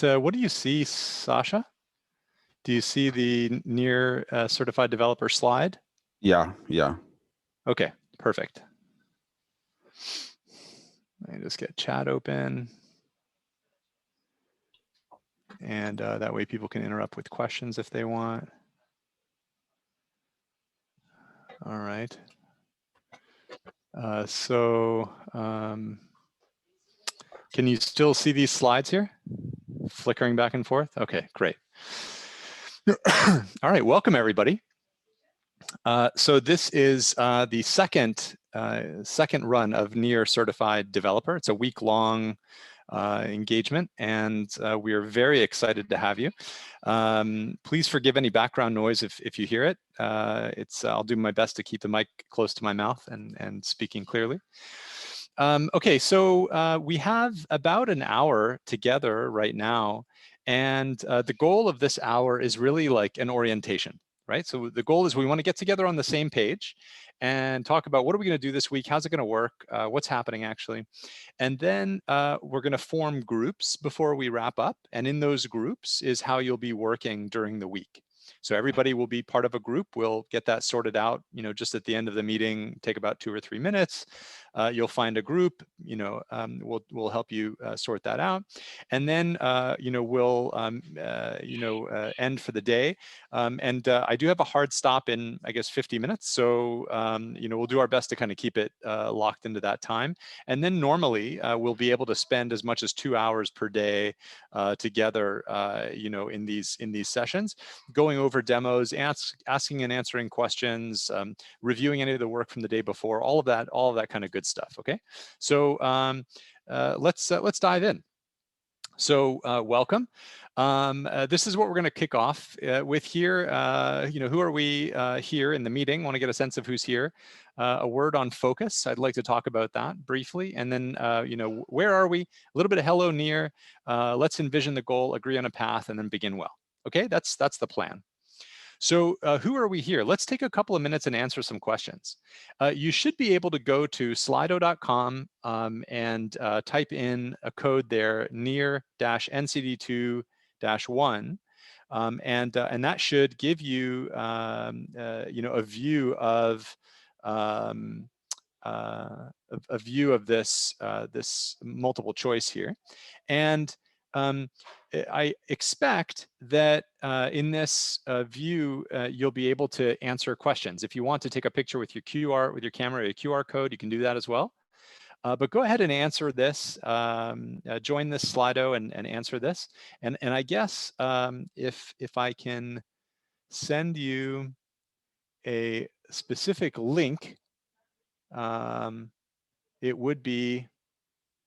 what do you see, Sasha? Do you see the near certified developer slide? Yeah. Okay, perfect. Let me just get chat open. And that way people can interrupt with questions if they want. All right. Can you still see these slides here? Flickering back and forth? Okay, great. All right, welcome everybody. So this is the second run of Near Certified Developer. It's a week-long engagement, and we are very excited to have you. Please forgive any background noise if you hear it. I'll do my best to keep the mic close to my mouth and speaking clearly. Okay, so we have about an hour together right now, and the goal of this hour is really like an orientation, right? So the goal is we want to get together on the same page and talk about what are we going to do this week, how's it going to work, what's happening actually, and then we're going to form groups before we wrap up, and in those groups is how you'll be working during the week. So everybody will be part of a group. We'll get that sorted out, just at the end of the meeting, take about 2 or 3 minutes. You'll find a group, we'll help you sort that out. And then, we'll, end for the day. I do have a hard stop in, I guess, 50 minutes. So, we'll do our best to kind of keep it locked into that time. And then normally we'll be able to spend as much as 2 hours per day together, in these sessions, going over demos, asking and answering questions, reviewing any of the work from the day before, all of that kind of good stuff. Okay, so let's dive in. So welcome. This is what we're going to kick off with here. Who are we here in the meeting? Want to get a sense of who's here. A word on focus. I'd like to talk about that briefly. And then, where are we? A little bit of hello near. Let's envision the goal, agree on a path, and then begin well. Okay, that's the plan. So who are we here? Let's take a couple of minutes and answer some questions. You should be able to go to slido.com and type in a code there, near-NCD2-1, and that should give you, a view of this multiple choice here, and I expect that in this view, you'll be able to answer questions. If you want to take a picture with your camera or your QR code, you can do that as well. But go ahead and answer this. Join this Slido and answer this. And I guess if I can send you a specific link, it would be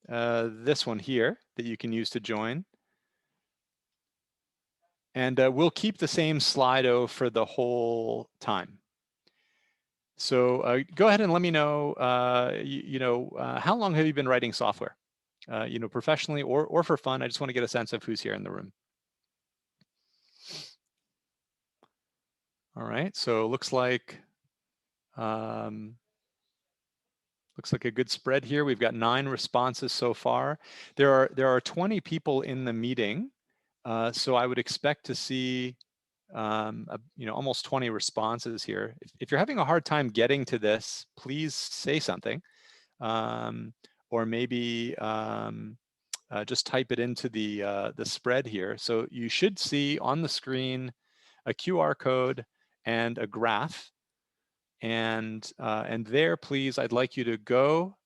this one here that you can use to join. And we'll keep the same Slido for the whole time. So go ahead and let me know, how long have you been writing software? Professionally or for fun. I just want to get a sense of who's here in the room. All right, so looks like a good spread here. We've got 9 responses so far. There are 20 people in the meeting. So I would expect to see, almost 20 responses here. If you're having a hard time getting to this, please say something, or maybe just type it into the spread here. So you should see on the screen a QR code and a graph, and there, please, I'd like you to go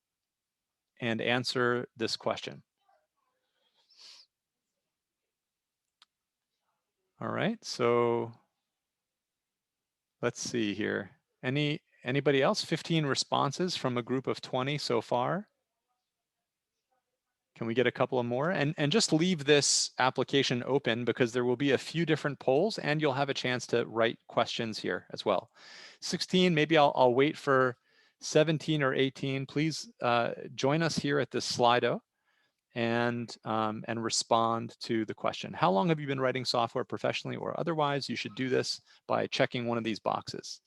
and answer this question. All right, so let's see here. Anybody else? 15 responses from a group of 20 so far. Can we get a couple of more? And just leave this application open because there will be a few different polls and you'll have a chance to write questions here as well. 16, maybe I'll wait for 17 or 18. Please join us here at this Slido and respond to the question. How long have you been writing software professionally or otherwise? You should do this by checking one of these boxes.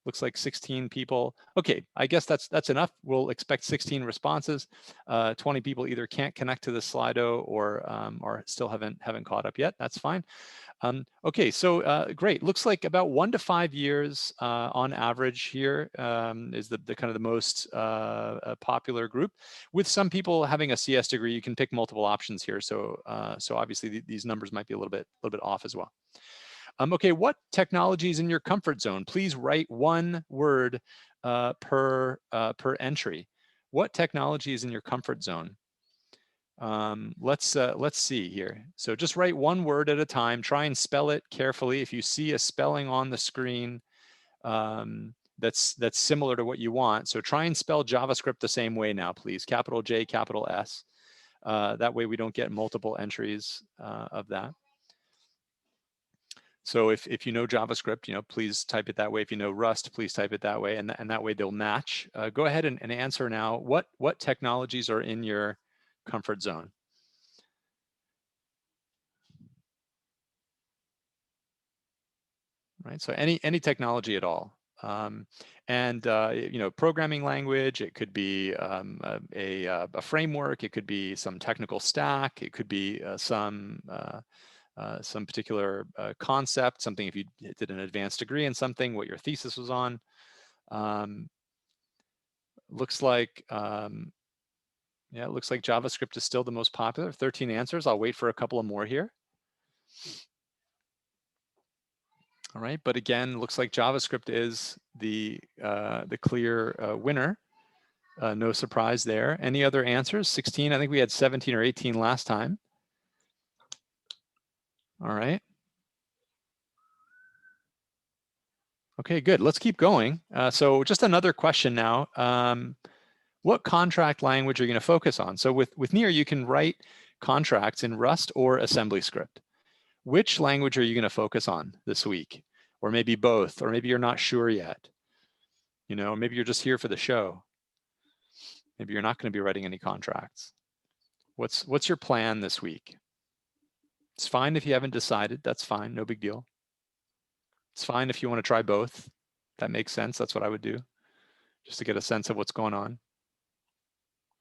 Looks like 16 people. Okay, I guess that's enough. We'll expect 16 responses. 20 people either can't connect to the Slido or still haven't caught up yet. That's fine. Okay, so great. Looks like about 1 to 5 years on average here is the kind of the most popular group. With some people having a CS degree, you can pick multiple options here. So so obviously these numbers might be a little bit off as well. Okay, what technology is in your comfort zone? Please write one word per entry. What technology is in your comfort zone? Let's see here. So just write one word at a time. Try and spell it carefully. If you see a spelling on the screen that's similar to what you want, so try and spell JavaScript the same way now, please. Capital J, capital S. That way we don't get multiple entries of that. So if you know JavaScript, you know, please type it that way. If you know Rust, please type it that way, and that way they'll match. Go ahead and answer now. What technologies are in your comfort zone? Right. So any technology at all. You know, programming language. It could be a framework. It could be some technical stack. It could be some particular concept, something if you did an advanced degree in something, what your thesis was on. Looks like, yeah, it looks like JavaScript is still the most popular. 13 answers. I'll wait for a couple of more here. All right, but again, looks like JavaScript is the clear winner. No surprise there. Any other answers? 16. I think we had 17 or 18 last time. All right. Okay, good. Let's keep going. So just another question now. What contract language are you going to focus on? So with Near, you can write contracts in Rust or AssemblyScript. Which language are you going to focus on this week? Or maybe both, or maybe you're not sure yet. You know, maybe you're just here for the show. Maybe you're not going to be writing any contracts. What's your plan this week? It's fine if you haven't decided. That's fine. No big deal. It's fine if you want to try both. That makes sense. That's what I would do, just to get a sense of what's going on.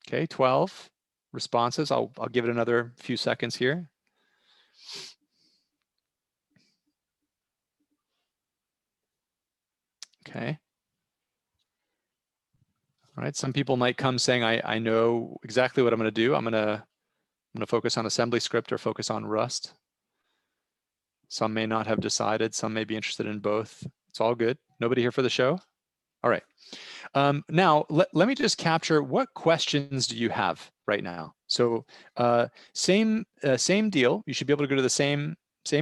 Okay, 12 responses. I'll give it another few seconds here. Okay. All right. Some people might come saying, I know exactly what I'm going to do. I'm going to focus on AssemblyScript or focus on Rust. Some may not have decided. Some may be interested in both. It's all good. Nobody here for the show? All right. Now, let me just capture what questions do you have right now? So same deal. You should be able to go to the same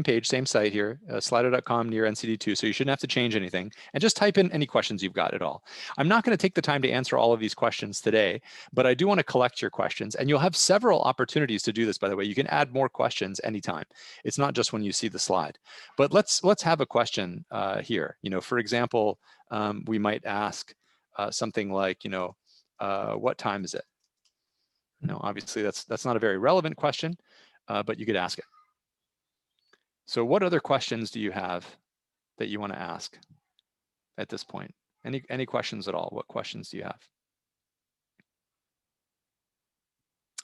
page, same site here, slido.com near NCD2. So you shouldn't have to change anything. And just type in any questions you've got at all. I'm not going to take the time to answer all of these questions today, but I do want to collect your questions. And you'll have several opportunities to do this, by the way. You can add more questions anytime. It's not just when you see the slide. But let's have a question here. You know, for example, we might ask something like, you know, what time is it? You know, obviously that's not a very relevant question, but you could ask it. So what other questions do you have that you want to ask at this point? Any questions at all? What questions do you have?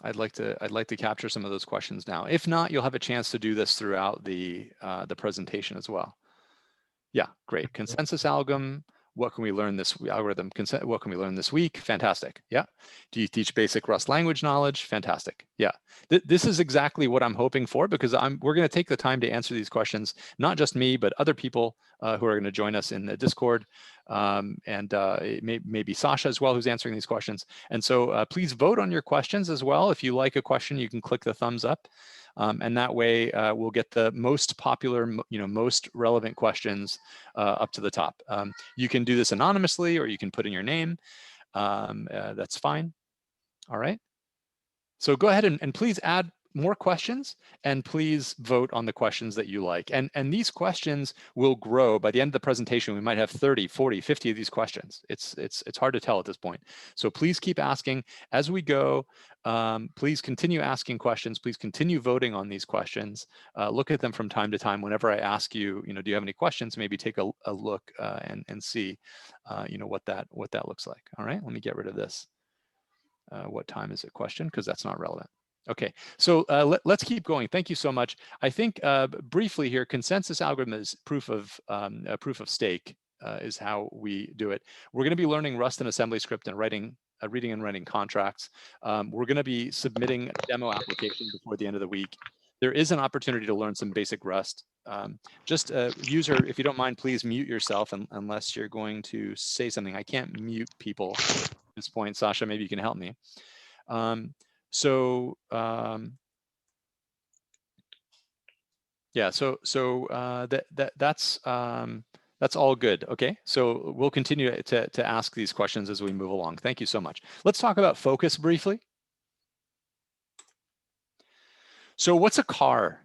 I'd like to capture some of those questions now. If not, you'll have a chance to do this throughout the presentation as well. Yeah, great. Consensus algorithm. What can we learn this algorithm? What can we learn this week? Fantastic. Yeah. Do you teach basic Rust language knowledge? Fantastic. Yeah. This is exactly what I'm hoping for, because we're going to take the time to answer these questions, not just me, but other people who are going to join us in the Discord, and maybe Sasha as well, who's answering these questions. And so please vote on your questions as well. If you like a question, you can click the thumbs up. And that way we'll get the most popular, you know, most relevant questions up to the top. You can do this anonymously, or you can put in your name. That's fine. All right. So go ahead and please add more questions, and please vote on the questions that you like. And these questions will grow. By the end of the presentation, we might have 30, 40, 50 of these questions. It's hard to tell at this point. So please keep asking as we go. Please continue asking questions. Please continue voting on these questions. Look at them from time to time. Whenever I ask you, do you have any questions? Maybe take a look and see, what that looks like. All right, let me get rid of this. What time is it question? Because that's not relevant. Okay, so let's keep going. Thank you so much. I think briefly here, consensus algorithm is proof of stake is how we do it. We're going to be learning Rust and AssemblyScript and reading and writing contracts. We're going to be submitting a demo application before the end of the week. There is an opportunity to learn some basic Rust. Just user, if you don't mind, please mute yourself unless you're going to say something. I can't mute people at this point. Sasha, maybe you can help me. Yeah, that's all good. Okay, so we'll continue to ask these questions as we move along. Thank you so much. Let's talk about focus briefly. So what's a car?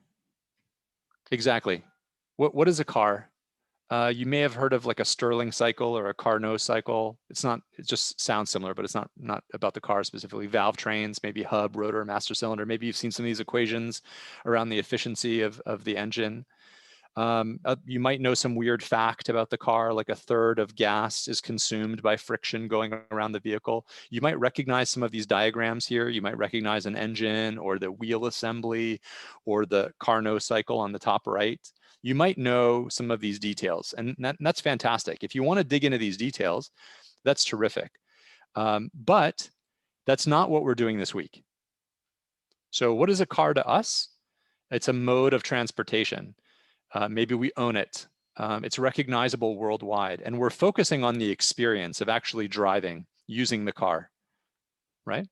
Exactly. What is a car? You may have heard of like a Stirling cycle or a Carnot cycle. It just sounds similar, but it's not about the car specifically. Valve trains, maybe hub, rotor, master cylinder. Maybe you've seen some of these equations around the efficiency of the engine. You might know some weird fact about the car, like a third of gas is consumed by friction going around the vehicle. You might recognize some of these diagrams here. You might recognize an engine or the wheel assembly or the Carnot cycle on the top right. You might know some of these details, and that's fantastic. If you want to dig into these details, that's terrific. But that's not what we're doing this week. So what is a car to us? It's a mode of transportation. Maybe we own it. It's recognizable worldwide, and we're focusing on the experience of actually driving, using the car, right?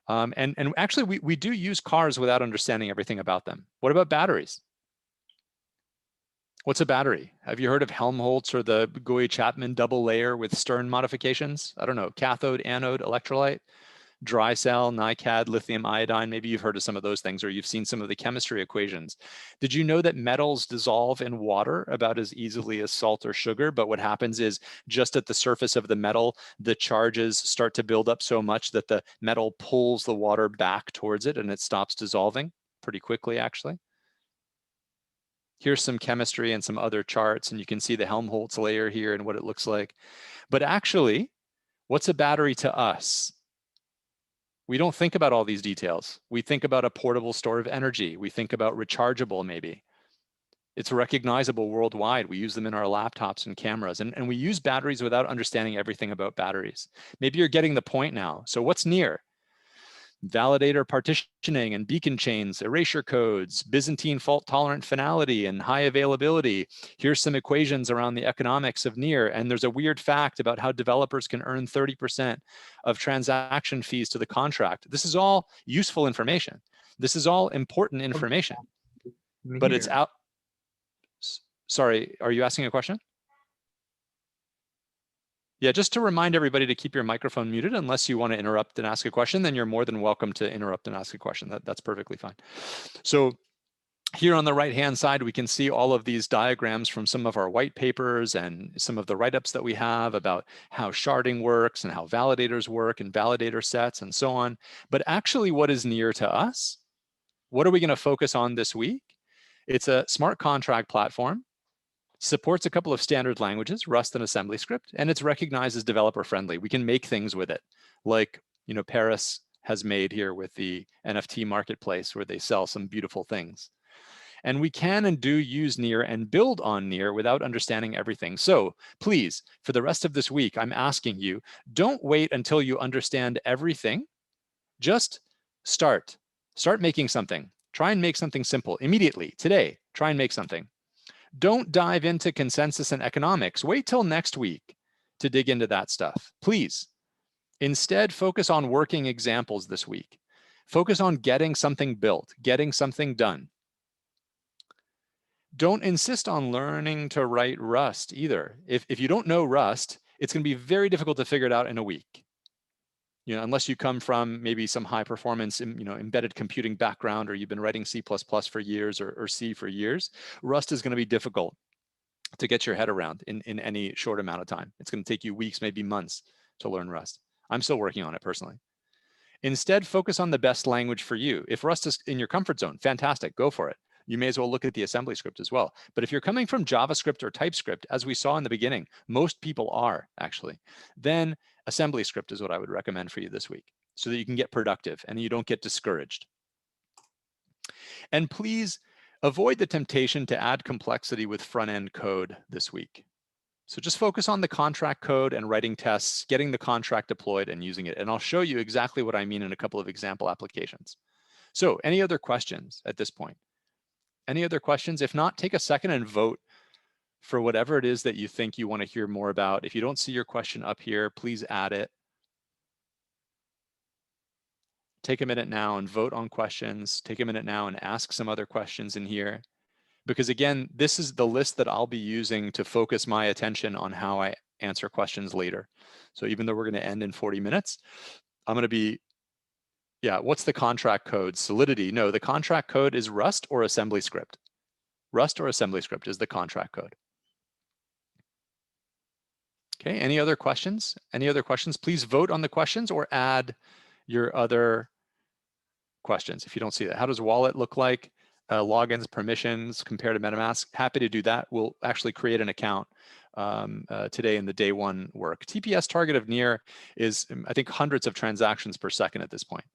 And actually, we do use cars without understanding everything about them. What about batteries? What's a battery? Have you heard of Helmholtz or the Gouy-Chapman double layer with Stern modifications? I don't know, cathode, anode, electrolyte, dry cell, NiCad, lithium iodine. Maybe you've heard of some of those things, or you've seen some of the chemistry equations. Did you know that metals dissolve in water about as easily as salt or sugar? But what happens is just at the surface of the metal, the charges start to build up so much that the metal pulls the water back towards it and it stops dissolving pretty quickly, actually. Here's some chemistry and some other charts, and you can see the Helmholtz layer here and what it looks like. But actually, what's a battery to us? We don't think about all these details. We think about a portable store of energy. We think about rechargeable, maybe. It's recognizable worldwide. We use them in our laptops and cameras, and we use batteries without understanding everything about batteries. Maybe you're getting the point now. So what's near? Validator partitioning and beacon chains, erasure codes, Byzantine fault-tolerant finality, and high availability. Here's some equations around the economics of near, and there's a weird fact about how developers can earn 30% of transaction fees to the contract. This is all useful information. This is all important information, but it's out. Sorry, are you asking a question? Yeah, just to remind everybody to keep your microphone muted unless you want to interrupt and ask a question, then you're more than welcome to interrupt and ask a question. That's perfectly fine. So here on the right-hand side, we can see all of these diagrams from some of our white papers and some of the write-ups that we have about how sharding works and how validators work and validator sets and so on. But actually, what is near to us? What are we going to focus on this week? It's a smart contract platform. Supports a couple of standard languages, Rust and AssemblyScript, and it's recognized as developer friendly. We can make things with it, like Paris has made here with the NFT marketplace where they sell some beautiful things. And we can and do use near and build on near without understanding everything. So please, for the rest of this week, I'm asking you, don't wait until you understand everything. Just start making something. Try and make something simple immediately, today. Try and make something. Don't dive into consensus and economics. Wait till next week to dig into that stuff, please. Instead, focus on working examples this week. Focus on getting something built, getting something done. Don't insist on learning to write Rust either. If you don't know Rust, it's going to be very difficult to figure it out in a week. unless you come from maybe some high performance, embedded computing background, or you've been writing C++ for years or C for years, Rust is going to be difficult to get your head around in any short amount of time. It's going to take you weeks, maybe months to learn Rust. I'm still working on it personally. Instead, focus on the best language for you. If Rust is in your comfort zone, fantastic, go for it. You may as well look at the AssemblyScript as well. But if you're coming from JavaScript or TypeScript, as we saw in the beginning, most people are actually, then AssemblyScript is what I would recommend for you this week, so that you can get productive and you don't get discouraged. And please avoid the temptation to add complexity with front-end code this week. So just focus on the contract code and writing tests, getting the contract deployed and using it. And I'll show you exactly what I mean in a couple of example applications. So any other questions at this point? Any other questions? If not, take a second and vote for whatever it is that you think you want to hear more about. If you don't see your question up here, please add it. Take a minute now and vote on questions. Take a minute now and ask some other questions in here. Because again, this is the list that I'll be using to focus my attention on how I answer questions later. So even though we're going to end in 40 minutes, I'm going to be, what's the contract code? Solidity? No, the contract code is Rust or AssemblyScript. Rust or AssemblyScript is the contract code. Okay, any other questions? Any other questions? Please vote on the questions or add your other questions if you don't see that. How does wallet look like? Logins, permissions, compare to MetaMask. Happy to do that. We'll actually create an account today in the day one work. TPS target of near is, I think, hundreds of transactions per second at this point.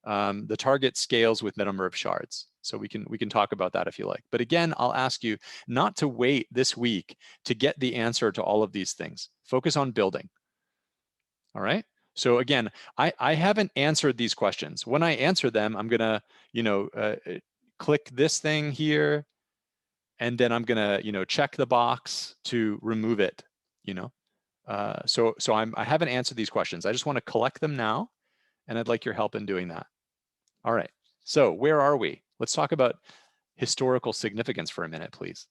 The target scales with the number of shards. So we can talk about that if you like. But again, I'll ask you not to wait this week to get the answer to all of these things. Focus on building. All right. So again, I haven't answered these questions. When I answer them, I'm gonna, click this thing here, and then I'm gonna, check the box to remove it. So I haven't answered these questions. I just want to collect them now, and I'd like your help in doing that. All right. So where are we? Let's talk about historical significance for a minute, please.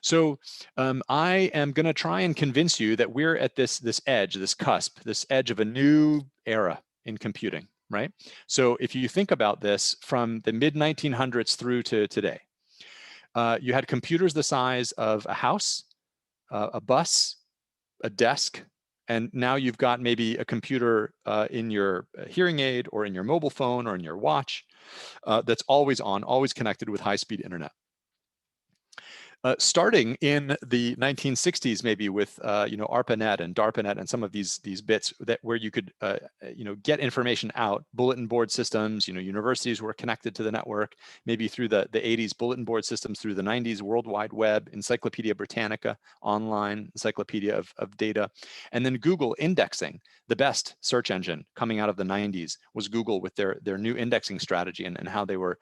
So I am going to try and convince you that we're at this edge, this cusp, this edge of a new era in computing, right? So if you think about this from the mid-1900s through to today, you had computers the size of a house, a bus, a desk, and now you've got maybe a computer in your hearing aid or in your mobile phone or in your watch that's always on, always connected with high-speed internet. Starting in the 1960s, maybe with ARPANET and DARPANET and some of these bits where you could get information out. Bulletin board systems, universities were connected to the network. Maybe through the 80s, bulletin board systems. Through the 90s, World Wide Web, Encyclopedia Britannica, online encyclopedia of data, and then Google indexing. The best search engine coming out of the 90s was Google with their new indexing strategy and how they were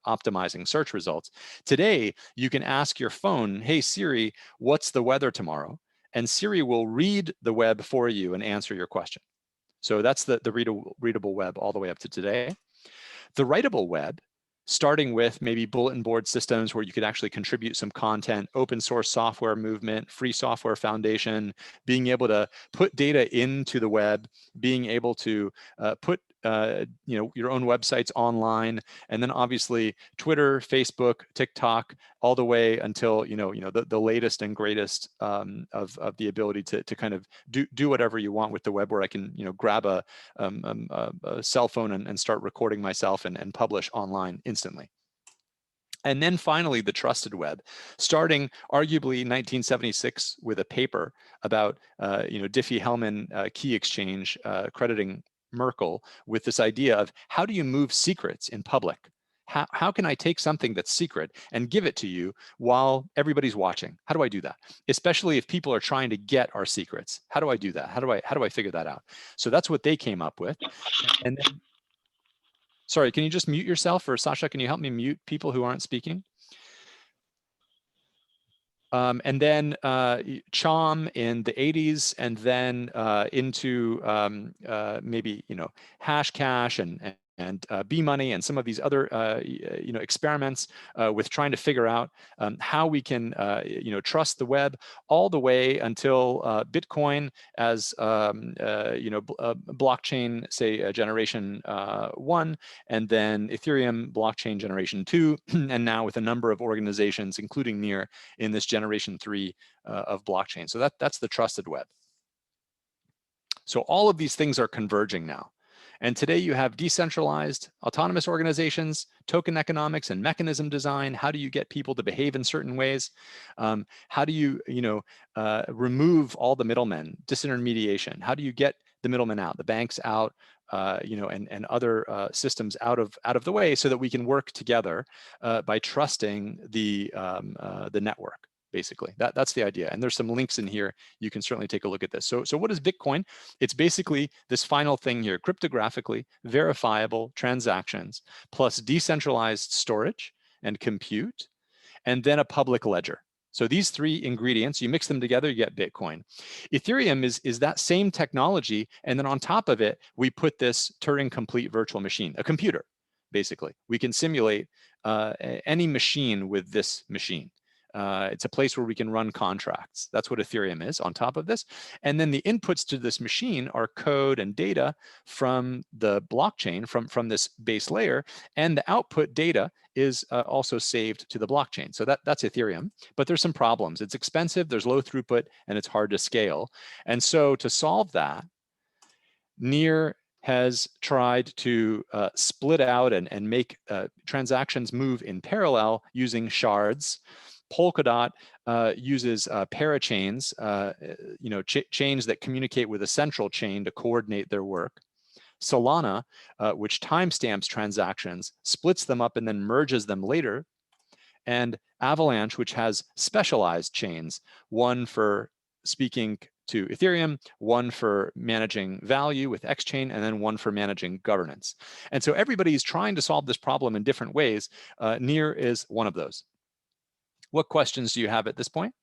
optimizing search results. Today, you can ask your phone, hey Siri, what's the weather tomorrow? And Siri will read the web for you and answer your question. So that's the readable web all the way up to today. The writable web, starting with maybe bulletin board systems where you could actually contribute some content, open source software movement, free software foundation, being able to put data into the web, being able to put your own websites online, and then obviously Twitter, Facebook, TikTok, all the way until the latest and greatest of the ability to kind of do whatever you want with the web, where I can grab a cell phone and start recording myself and publish online instantly. And then finally, the trusted web, starting arguably 1976 with a paper about Diffie-Hellman key exchange crediting Merkle with this idea of how do you move secrets in public? How can I take something that's secret and give it to you while everybody's watching? How do I do that? Especially if people are trying to get our secrets. How do I do that? How do I figure that out? So that's what they came up with. And then, sorry, can you just mute yourself? Or Sasha, can you help me mute people who aren't speaking? And then CHOM in the 80s, and then into maybe Hashcash and B-money and some of these other experiments with trying to figure out how we can trust the web, all the way until Bitcoin as blockchain, say generation 1, and then Ethereum blockchain generation 2, and now with a number of organizations, including NEAR, in this generation 3 of blockchain. So that's the trusted web. So all of these things are converging now. And today you have decentralized autonomous organizations, token economics, and mechanism design. How do you get people to behave in certain ways? How do you, remove all the middlemen, disintermediation? How do you get the middlemen out, the banks out, and other systems out of the way, so that we can work together by trusting the network? Basically, that's the idea. And there's some links in here. You can certainly take a look at this. So what is Bitcoin? It's basically this final thing here: cryptographically verifiable transactions plus decentralized storage and compute, and then a public ledger. So these three ingredients, you mix them together, you get Bitcoin. Ethereum is that same technology, and then on top of it, we put this Turing complete virtual machine, a computer, basically. We can simulate any machine with this machine. It's a place where we can run contracts. That's what Ethereum is on top of this. And then the inputs to this machine are code and data from the blockchain, from this base layer, and the output data is also saved to the blockchain. So that's Ethereum, but there's some problems. It's expensive, there's low throughput, and it's hard to scale. And so to solve that, NEAR has tried to split out and make transactions move in parallel using shards. Polkadot uses parachains, chains that communicate with a central chain to coordinate their work. Solana, which timestamps transactions, splits them up and then merges them later. And Avalanche, which has specialized chains, one for speaking to Ethereum, one for managing value with Xchain, and then one for managing governance. And so everybody's trying to solve this problem in different ways. NEAR is one of those. What questions do you have at this point?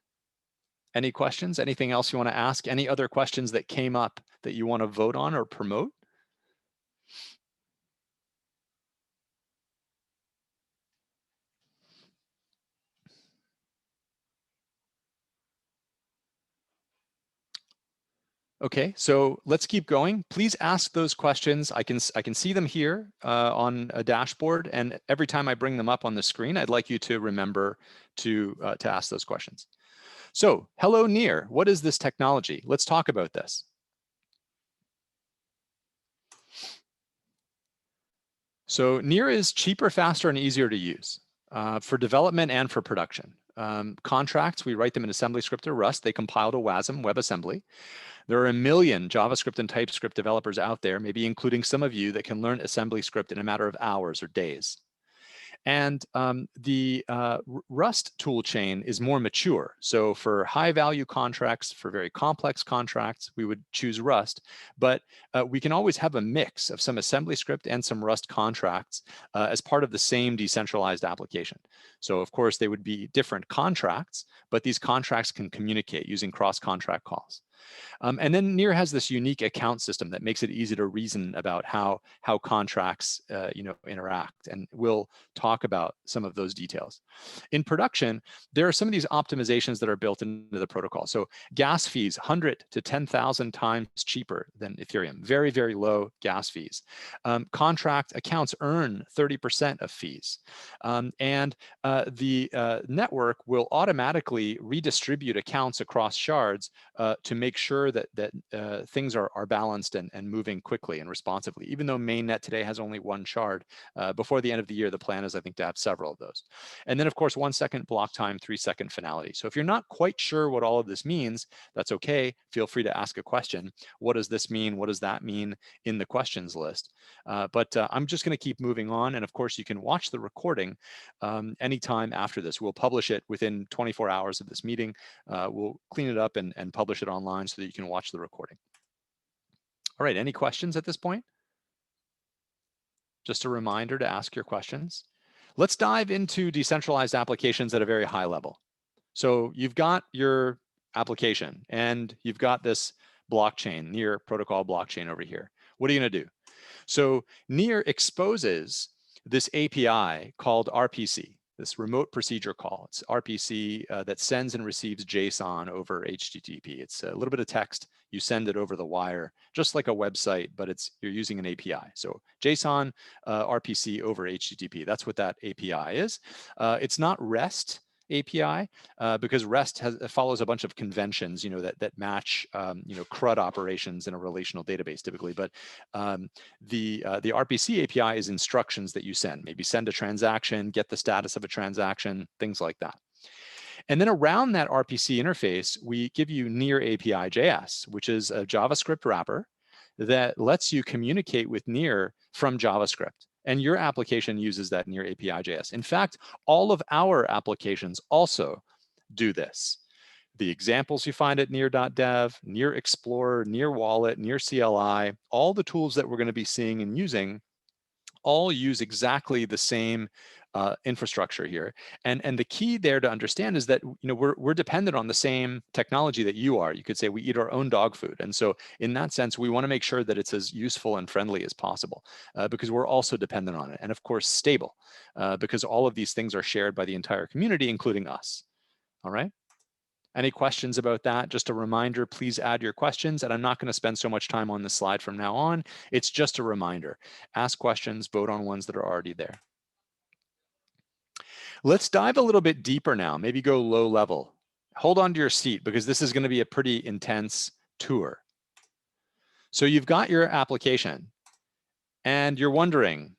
Any questions? Anything else you want to ask? Any other questions that came up that you want to vote on or promote? Okay, so let's keep going. Please ask those questions. I can see them here on a dashboard, and every time I bring them up on the screen, I'd like you to remember to ask those questions. So, hello NEAR, what is this technology? Let's talk about this. So NEAR is cheaper, faster, and easier to use for development and for production. Contracts, we write them in AssemblyScript or Rust. They compile to WASM, WebAssembly. There are 1 million JavaScript and TypeScript developers out there, maybe including some of you, that can learn AssemblyScript in a matter of hours or days. And the Rust toolchain is more mature. So for high value contracts, for very complex contracts, we would choose Rust. But we can always have a mix of some AssemblyScript and some Rust contracts as part of the same decentralized application. So of course, they would be different contracts, but these contracts can communicate using cross-contract calls. And then NEAR has this unique account system that makes it easy to reason about how contracts interact, and we'll talk about some of those details. In production, there are some of these optimizations that are built into the protocol. So gas fees, 100 to 10,000 times cheaper than Ethereum, very, very low gas fees. Contract accounts earn 30% of fees. And the network will automatically redistribute accounts across shards to make sure that things are balanced and moving quickly and responsively. Even though mainnet today has only one shard, before the end of the year, the plan is, I think, to have several of those. And then, of course, 1 second block time, 3 second finality. So if you're not quite sure what all of this means, that's okay. Feel free to ask a question. What does this mean? What does that mean in the questions list? But I'm just going to keep moving on. And of course, you can watch the recording anytime after this. We'll publish it within 24 hours of this meeting. We'll clean it up and publish it online so that you can watch the recording. All right, any questions at this point? Just a reminder to ask your questions. Let's dive into decentralized applications at a very high level. So you've got your application and you've got this blockchain, NEAR protocol blockchain over here. What are you going to do? So NEAR exposes this API called RPC, this remote procedure call. It's RPC that sends and receives JSON over HTTP. It's a little bit of text. You send it over the wire, just like a website, but you're using an API. So JSON, RPC over HTTP. That's what that API is. It's not REST API because REST follows a bunch of conventions, that match, CRUD operations in a relational database typically. But the RPC API is instructions that you send. Maybe send a transaction, get the status of a transaction, things like that. And then around that RPC interface, we give you NEAR API.js, which is a JavaScript wrapper that lets you communicate with NEAR from JavaScript. And your application uses that NEAR API.js. In fact, all of our applications also do this. The examples you find at NEAR.dev, NEAR Explorer, NEAR Wallet, NEAR CLI, all the tools that we're going to be seeing and using all use exactly the same infrastructure here. And the key there to understand is that we're dependent on the same technology that you are. You could say we eat our own dog food. And so in that sense, we want to make sure that it's as useful and friendly as possible because we're also dependent on it. And of course, stable because all of these things are shared by the entire community, including us. All right. Any questions about that? Just a reminder, please add your questions. And I'm not going to spend so much time on this slide from now on. It's just a reminder. Ask questions, vote on ones that are already there. Let's dive a little bit deeper now, maybe go low level. Hold on to your seat because this is going to be a pretty intense tour. So you've got your application and you're wondering,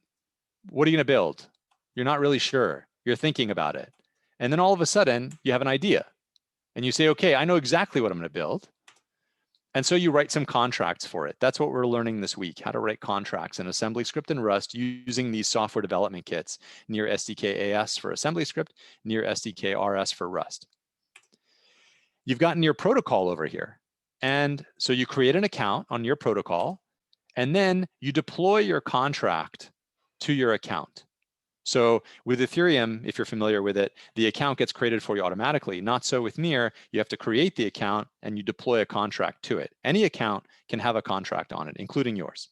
what are you going to build? You're not really sure. You're thinking about it. And then all of a sudden you have an idea. And you say, okay, I know exactly what I'm going to build. And so you write some contracts for it. That's what we're learning this week, how to write contracts in AssemblyScript and Rust using these software development kits, NEAR SDK AS for AssemblyScript, NEAR SDK RS for Rust. You've got NEAR protocol over here. And so you create an account on your protocol, and then you deploy your contract to your account. So with Ethereum, if you're familiar with it, the account gets created for you automatically. Not so with NEAR. You have to create the account and you deploy a contract to it. Any account can have a contract on it, including yours.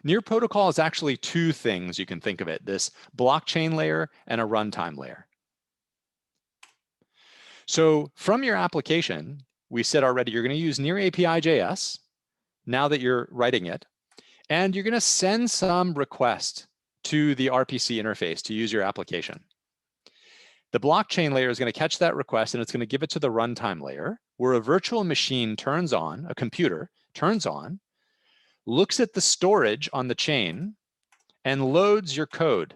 NEAR protocol is actually two things you can think of it, this blockchain layer and a runtime layer. So from your application, we said already you're going to use NEAR API.js now that you're writing it. And you're going to send some request to the RPC interface to use your application. The blockchain layer is going to catch that request and it's going to give it to the runtime layer where a virtual machine turns on, a computer turns on, looks at the storage on the chain and loads your code.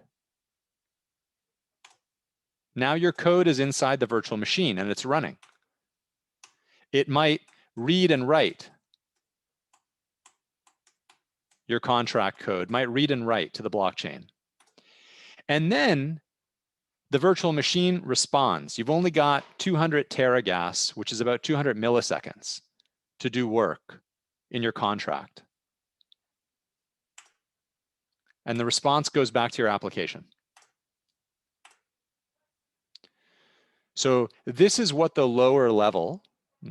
Now your code is inside the virtual machine and it's running. It might read and write. Your contract code might read and write to the blockchain. And then the virtual machine responds. You've only got 200 teragas, which is about 200 milliseconds to do work in your contract. And the response goes back to your application. So this is what the lower level,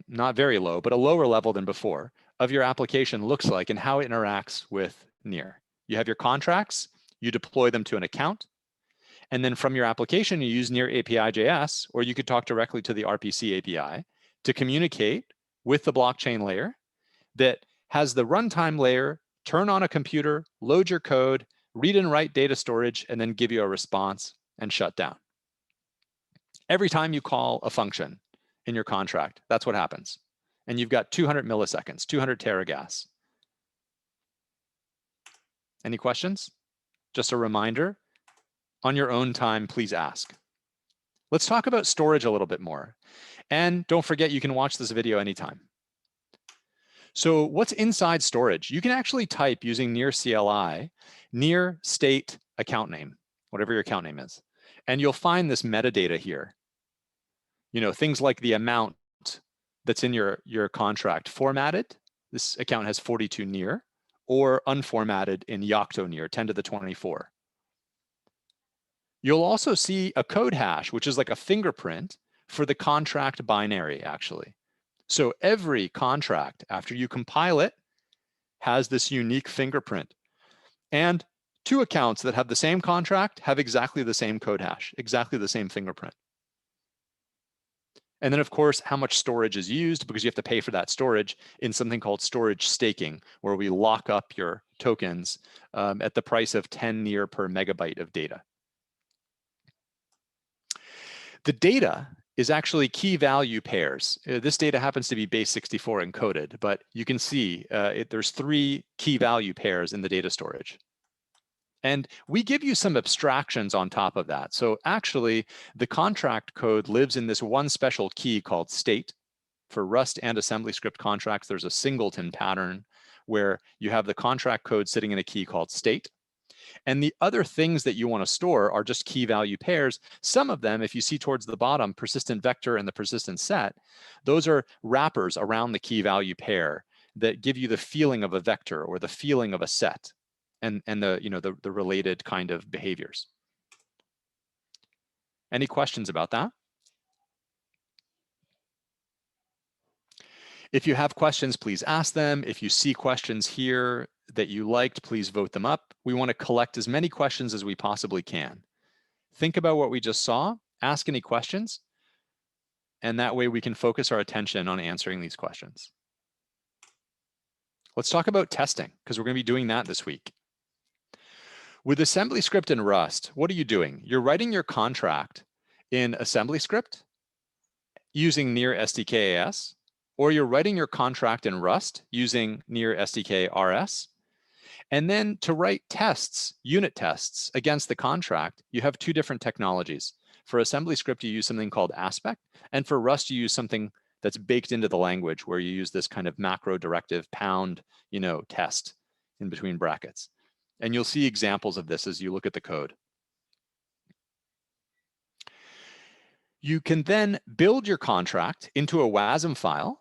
not very low, but a lower level than before, of your application looks like and how it interacts with NEAR. You have your contracts, you deploy them to an account, and then from your application, you use NEAR API.js, or you could talk directly to the RPC API to communicate with the blockchain layer that has the runtime layer turn on a computer, load your code, read and write data storage, and then give you a response and shut down. Every time you call a function in your contract, that's what happens. And you've got 200 milliseconds, 200 teragas. Any questions? Just a reminder, on your own time, please ask. Let's talk about storage a little bit more. And don't forget, you can watch this video anytime. So what's inside storage? You can actually type using NEAR CLI, NEAR state account name, whatever your account name is. And you'll find this metadata here. Things like the amount that's in your contract formatted. This account has 42 NEAR, or unformatted in Yocto NEAR, 10 to the 24. You'll also see a code hash, which is like a fingerprint for the contract binary, actually. So every contract, after you compile it, has this unique fingerprint. And two accounts that have the same contract have exactly the same code hash, exactly the same fingerprint. And then, of course, how much storage is used, because you have to pay for that storage in something called storage staking, where we lock up your tokens at the price of 10 NIR per megabyte of data. The data is actually key value pairs. This data happens to be base 64 encoded, but you can see there's 3 key value pairs in the data storage. And we give you some abstractions on top of that. So actually, the contract code lives in this one special key called state. For Rust and AssemblyScript contracts, there's a singleton pattern where you have the contract code sitting in a key called state. And the other things that you want to store are just key value pairs. Some of them, if you see towards the bottom, persistent vector and the persistent set, those are wrappers around the key value pair that give you the feeling of a vector or the feeling of a set and the related kind of behaviors. Any questions about that? If you have questions, please ask them. If you see questions here that you liked, please vote them up. We want to collect as many questions as we possibly can. Think about what we just saw, ask any questions, and that way we can focus our attention on answering these questions. Let's talk about testing, because we're going to be doing that this week. With AssemblyScript and Rust, what are you doing? You're writing your contract in AssemblyScript using NIR SDK-AS, or you're writing your contract in Rust using NIR SDK-RS. And then to write tests, unit tests against the contract, you have 2 different technologies. For AssemblyScript, you use something called aspect, and for Rust, you use something that's baked into the language where you use this kind of macro directive pound, test in between brackets. And you'll see examples of this as you look at the code. You can then build your contract into a WASM file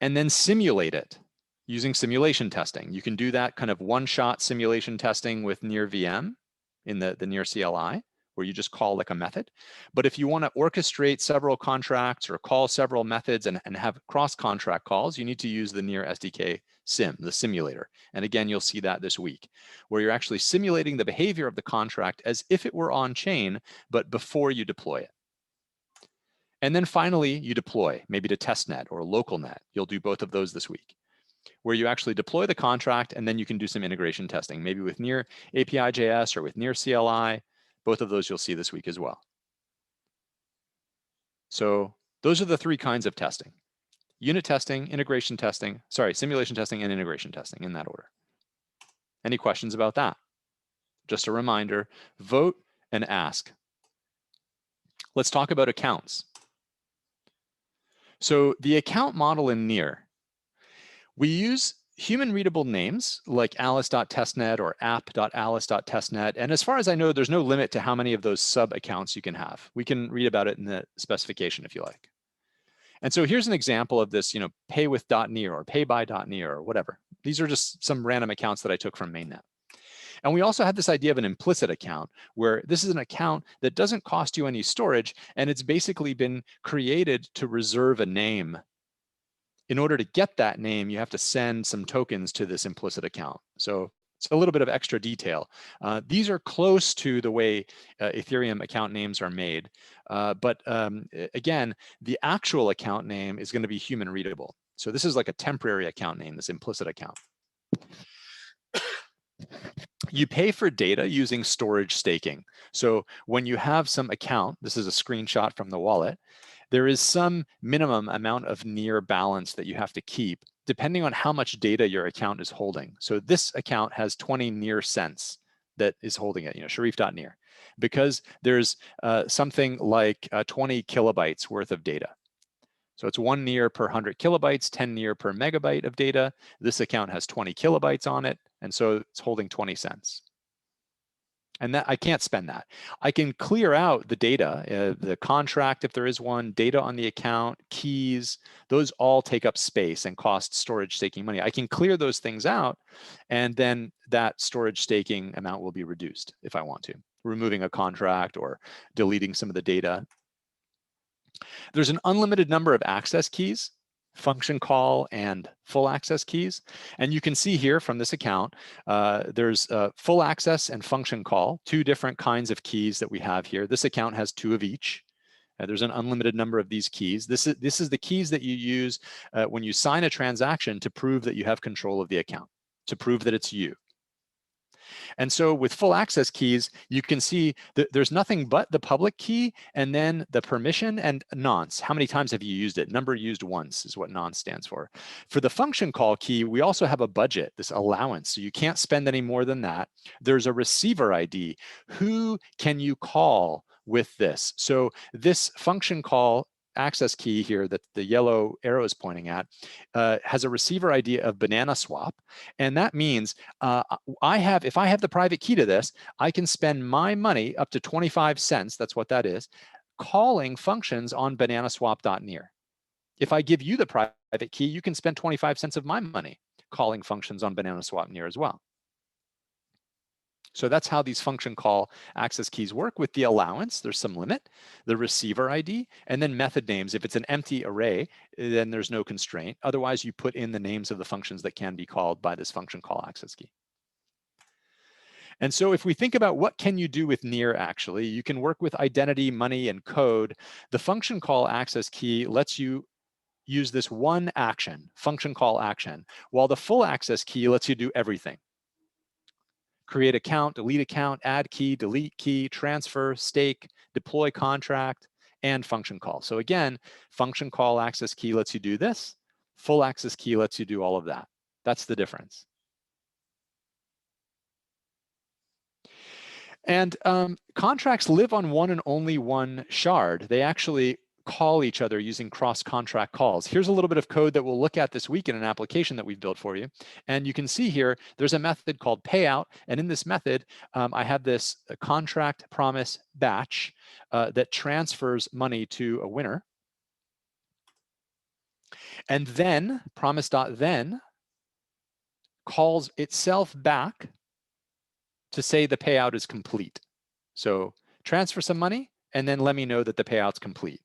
and then simulate it using simulation testing. You can do that kind of one-shot simulation testing with NIR VM in the NIR CLI, where you just call like a method. But if you want to orchestrate several contracts or call several methods and have cross-contract calls, you need to use the NIR SDK sim, the simulator. And again, you'll see that this week, where you're actually simulating the behavior of the contract as if it were on-chain, but before you deploy it. And then finally, you deploy, maybe to testnet or localnet. You'll do both of those this week, where you actually deploy the contract and then you can do some integration testing, maybe with NIR API.js or with NIR CLI. Both of those you'll see this week as well. So those are the 3 kinds of testing: unit testing, simulation testing, and integration testing, in that order. Any questions about that? Just a reminder, vote and ask. Let's talk about accounts. So the account model in NIR, we use human readable names like alice.testnet or app.alice.testnet. And as far as I know, there's no limit to how many of those sub accounts you can have. We can read about it in the specification if you like. And so here's an example of this, pay with .NIR or pay by .NIR or whatever. These are just some random accounts that I took from mainnet. And we also had this idea of an implicit account, where this is an account that doesn't cost you any storage, and it's basically been created to reserve a name. In order to get that name, you have to send some tokens to this implicit account. So it's a little bit of extra detail. These are close to the way Ethereum account names are made. But again, the actual account name is going to be human readable. So this is like a temporary account name, this implicit account. You pay for data using storage staking. So when you have some account, this is a screenshot from the wallet, there is some minimum amount of NIR balance that you have to keep, depending on how much data your account is holding. So this account has 20 NIR cents that is holding it, Sharif.NIR, because there's something like 20 kilobytes worth of data. So it's 1 NIR per 100 kilobytes, 10 NIR per megabyte of data. This account has 20 kilobytes on it, and so it's holding 20 cents. And that I can't spend that. I can clear out the data, the contract if there is one, data on the account, keys, those all take up space and cost storage staking money. I can clear those things out, and then that storage staking amount will be reduced if I want to, removing a contract or deleting some of the data. There's an unlimited number of access keys, function call and full access keys. And you can see here from this account, there's full access and function call, two different kinds of keys that we have here. This account has two of each. There's an unlimited number of these keys. This is the keys that you use when you sign a transaction to prove that you have control of the account, to prove that it's you. And so with full access keys, you can see that there's nothing but the public key and then the permission and nonce. How many times have you used it? Number used once is what nonce stands for. For the function call key, we also have a budget, this allowance. So you can't spend any more than that. There's a receiver ID. Who can you call with this? So this function call access key here that the yellow arrow is pointing at has a receiver ID of banana swap. And that means if I have the private key to this, I can spend my money up to 25 cents, that's what that is, calling functions on bananaswap.near. If I give you the private key, you can spend 25 cents of my money calling functions on bananaswap.near as well. So that's how these function call access keys work. With the allowance, there's some limit, the receiver ID, and then method names. If it's an empty array, then there's no constraint. Otherwise, you put in the names of the functions that can be called by this function call access key. And so if we think about what can you do with near, actually, you can work with identity, money, and code. The function call access key lets you use this one action, function call action, while the full access key lets you do everything. Create account, delete account, add key, delete key, transfer, stake, deploy contract, and function call. So again, function call access key lets you do this. Full access key lets you do all of that. That's the difference. And contracts live on one and only one shard. They actually call each other using cross-contract calls. Here's a little bit of code that we'll look at this week in an application that we've built for you. And you can see here, there's a method called payout. And in this method, I have this contract promise batch that transfers money to a winner. And then promise.then calls itself back to say the payout is complete. So transfer some money and then let me know that the payout's complete.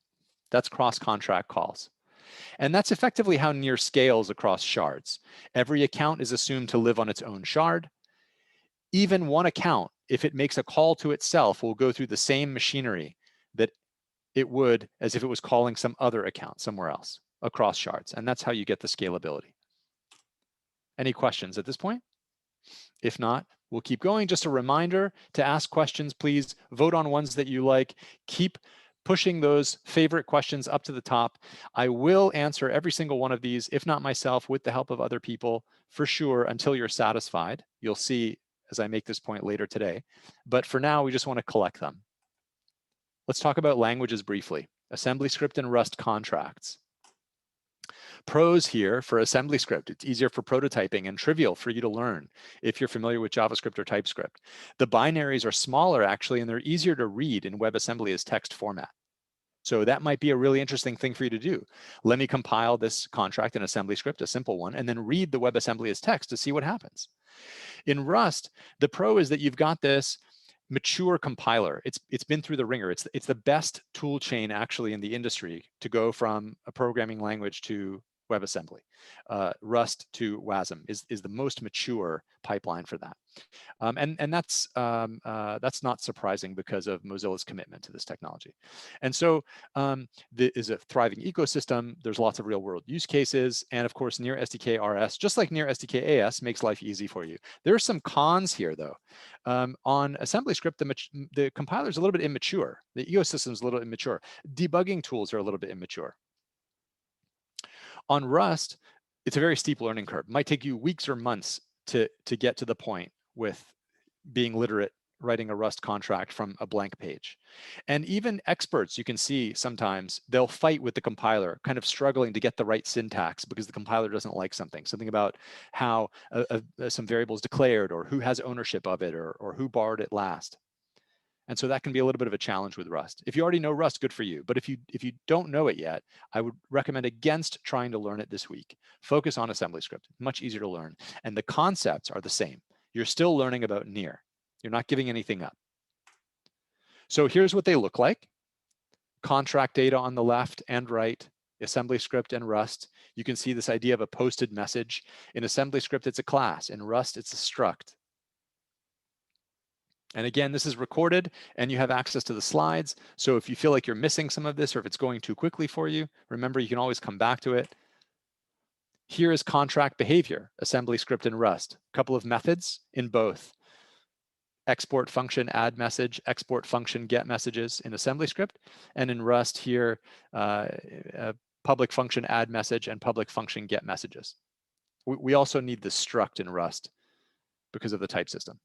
That's cross-contract calls. And that's effectively how near scales across shards. Every account is assumed to live on its own shard. Even one account, if it makes a call to itself, will go through the same machinery that it would as if it was calling some other account somewhere else across shards. And that's how you get the scalability. Any questions at this point? If not, we'll keep going. Just a reminder to ask questions, please. Vote on ones that you like. Keep pushing those favorite questions up to the top. I will answer every single one of these, if not myself, with the help of other people, for sure, until you're satisfied. You'll see as I make this point later today. But for now, we just want to collect them. Let's talk about languages briefly. AssemblyScript and Rust contracts. Pros here for AssemblyScript. It's easier for prototyping and trivial for you to learn if you're familiar with JavaScript or TypeScript. The binaries are smaller, actually, and they're easier to read in WebAssembly as text format. So that might be a really interesting thing for you to do. Let me compile this contract in AssemblyScript, a simple one, and then read the WebAssembly as text to see what happens. In Rust, the pro is that you've got this mature compiler. It's been through the ringer. It's the best tool chain actually in the industry to go from a programming language to WebAssembly. Rust to WASM is the most mature pipeline for that. And that's not surprising because of Mozilla's commitment to this technology. And so there is a thriving ecosystem. There's lots of real world use cases. And of course, Near SDK RS, just like Near SDK AS, makes life easy for you. There are some cons here though. On AssemblyScript, the compiler is a little bit immature. The ecosystem is a little immature. Debugging tools are a little bit immature. On Rust, it's a very steep learning curve. It might take you weeks or months to get to the point with being literate writing a Rust contract from a blank page. And even experts, you can see sometimes they'll fight with the compiler, kind of struggling to get the right syntax because the compiler doesn't like something about how some variable is declared or who has ownership of it or who borrowed it last. And so that can be a little bit of a challenge with Rust. If you already know Rust, good for you. But if you don't know it yet, I would recommend against trying to learn it this week. Focus on AssemblyScript, much easier to learn. And the concepts are the same. You're still learning about near. You're not giving anything up. So here's what they look like. contract data on the left and right, AssemblyScript and Rust. You can see this idea of a posted message. In AssemblyScript, it's a class. In Rust, it's a struct. And again, this is recorded and you have access to the slides. So if you feel like you're missing some of this or if it's going too quickly for you, remember you can always come back to it. Here is contract behavior, AssemblyScript and Rust. A couple of methods in both. Export function add message, export function get messages in AssemblyScript, and in Rust here, public function add message and public function get messages. We also need the struct in Rust because of the type system.